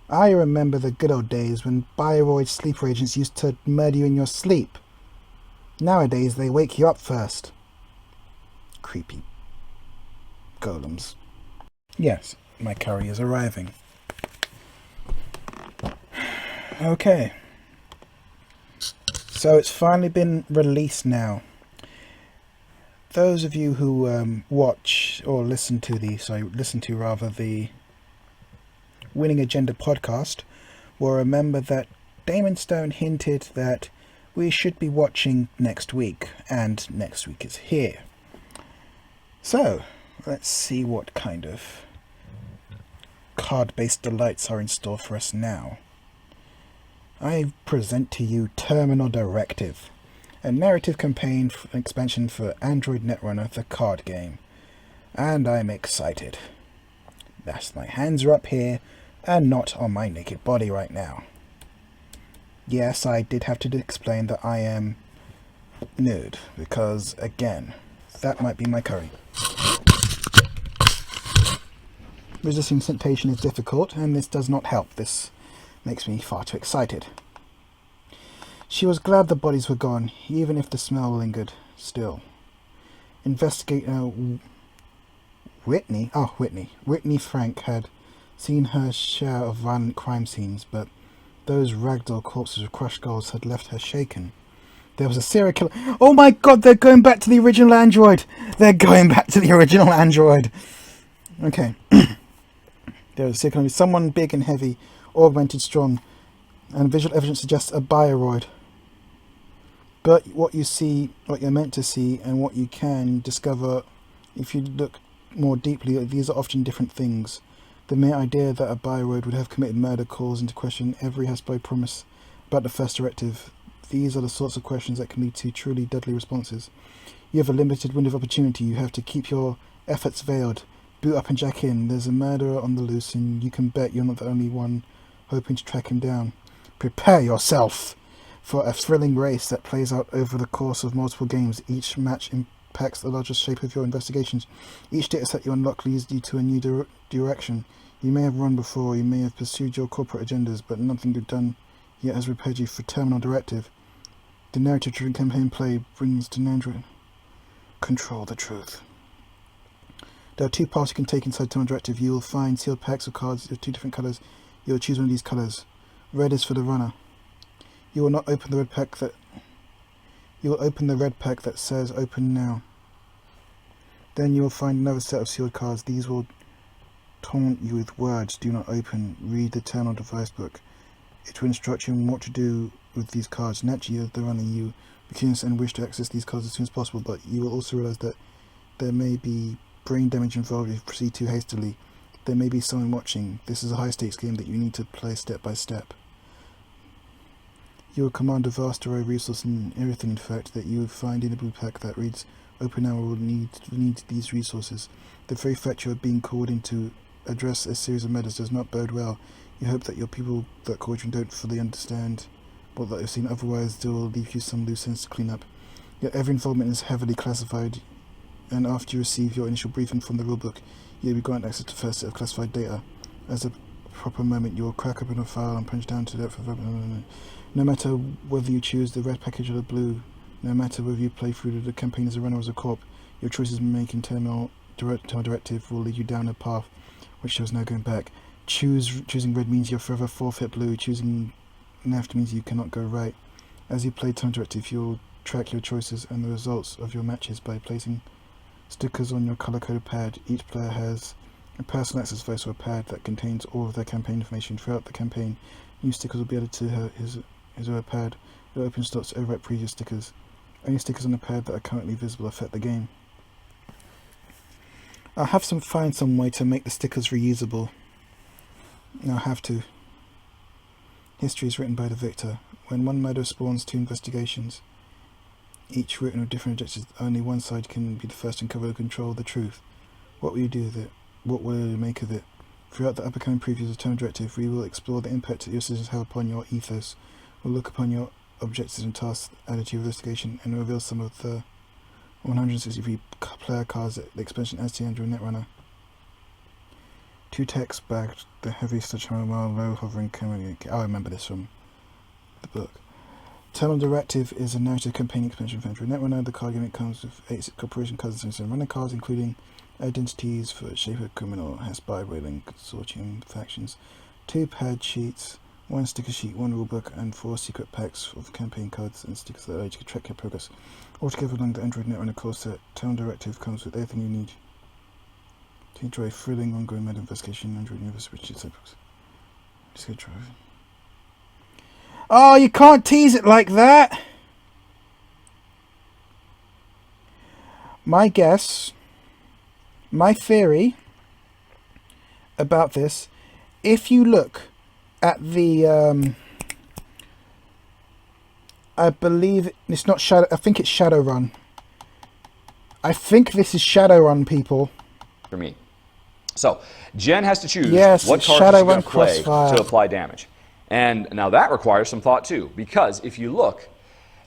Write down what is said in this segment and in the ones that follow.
I remember the good old days when Bioroid sleeper agents used to murder you in your sleep. Nowadays they wake you up first. Creepy golems. Yes, my curry is arriving. Okay. So it's finally been released now. Those of you who watch or listen to the Winning Agenda podcast will remember that Damon Stone hinted that we should be watching next week, and next week is here. So, let's see what kind of card-based delights are in store for us now. I present to you Terminal Directive, a narrative campaign expansion for Android Netrunner, the card game. And I'm excited. That's my hands are up here, and not on my naked body right now. Yes, I did have to explain that I am nude, because, again, that might be my curry. Resisting temptation is difficult, and this does not help. This makes me far too excited. She was glad the bodies were gone, even if the smell lingered still. Investigator Whitney Frank had seen her share of violent crime scenes, but those ragdoll corpses of crushed skulls had left her shaken. There was a serial killer. Oh my god, they're going back to the original Android! They're going back to the original Android! Okay. There was a serial killer, someone big and heavy, augmented strong, and visual evidence suggests a bioroid. But what you see, what you're meant to see, and what you can discover if you look more deeply, these are often different things. The mere idea that a bioroid would have committed murder calls into question every Hasbro promise about the first directive. These are the sorts of questions that can lead to truly deadly responses. You have a limited window of opportunity. You have to keep your efforts veiled. Boot up and jack in. There's a murderer on the loose, and you can bet you're not the only one hoping to track him down. Prepare yourself for a thrilling race that plays out over the course of multiple games. Each match impacts the largest shape of your investigations. Each dataset you unlock leads you to a new direction. You may have run before, you may have pursued your corporate agendas, but nothing you've done yet has prepared you for Terminal Directive. The narrative-driven campaign play brings to Android. Control the truth. There are two paths you can take inside Terminal Directive. You will find sealed packs of cards of two different colours. You will choose one of these colours. Red is for the runner. You will not open the red pack that... You will open the red pack that says open now. Then you will find another set of sealed cards. These will taunt you with words. Do not open. Read the Terminal Device book. It will instruct you on what to do with these cards. Naturally, as the runner, you be curious and wish to access these cards as soon as possible, but you will also realise that there may be brain damage involved if you proceed too hastily. There may be someone watching. This is a high-stakes game that you need to play step by step. You will command a vast array of resources and everything, in fact, that you will find in a blue pack that reads open now will need these resources. The very fact you are being called in to address a series of matters does not bode well. You hope that your people that called you don't fully understand what that you've seen, otherwise they will leave you some loose ends to clean up. Yet every involvement is heavily classified, and after you receive your initial briefing from the rulebook, you will be granted access to the first set of classified data. As a proper moment, you will crack open a file and punch down to the depth of... No matter whether you choose the red package or the blue, no matter whether you play through the campaign as a runner or as a corp, your choices making Terminal Directive will lead you down a path which there is no going back. Choosing red means you'll forever forfeit blue. Choosing left means you cannot go right. As you play Terminal Directive, you'll track your choices and the results of your matches by placing stickers on your color-coded pad. Each player has a personal access device or a pad that contains all of their campaign information. Throughout the campaign, new stickers will be added to his or her pad. It will open slots to overwrite previous stickers. Only stickers on the pad that are currently visible affect the game. I'll have to find some way to make the stickers reusable. I'll have to. History is written by the victor. When one murder spawns two investigations, each written with different objectives, only one side can be the first to uncover and control the truth. What will you do with it? What will you make of it? Throughout the upcoming previews of Terminal Directive, we will explore the impact that your decisions have upon your ethos. We'll look upon your objectives and tasks added to your investigation and reveal some of the 163 player cards at the expansion as the Android Netrunner. 2 text bagged the heavy sledgehammer low hovering camera. I remember this from the book. Terminal Directive is a narrative campaign expansion for Android Netrunner. The card game comes with 8 corporation cards and 7 runner cards, including identities for Shaper, Criminal, Spy, Whaling, Consortium, Factions, 2 paired sheets, 1 sticker sheet, 1 rulebook, and 4 secret packs of campaign cards and stickers that allow you to track your progress. Altogether along the Android Netrunner core set, Terminal Directive comes with everything you need to enjoy a thrilling, ongoing meta investigation in Android universe, which is just go try. Oh, you can't tease it like that! My guess, my theory about this, if you look at the, I believe it's not Shadow, I think it's Shadowrun. I think this is Shadowrun, people. For me. So, Jen has to choose what card she's going to play to apply damage. And now that requires some thought too, because if you look,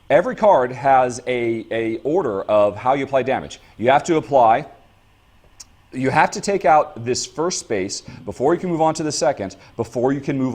every card has a order of how you apply damage. You have to take out this first space before you can move on to the second, before you can move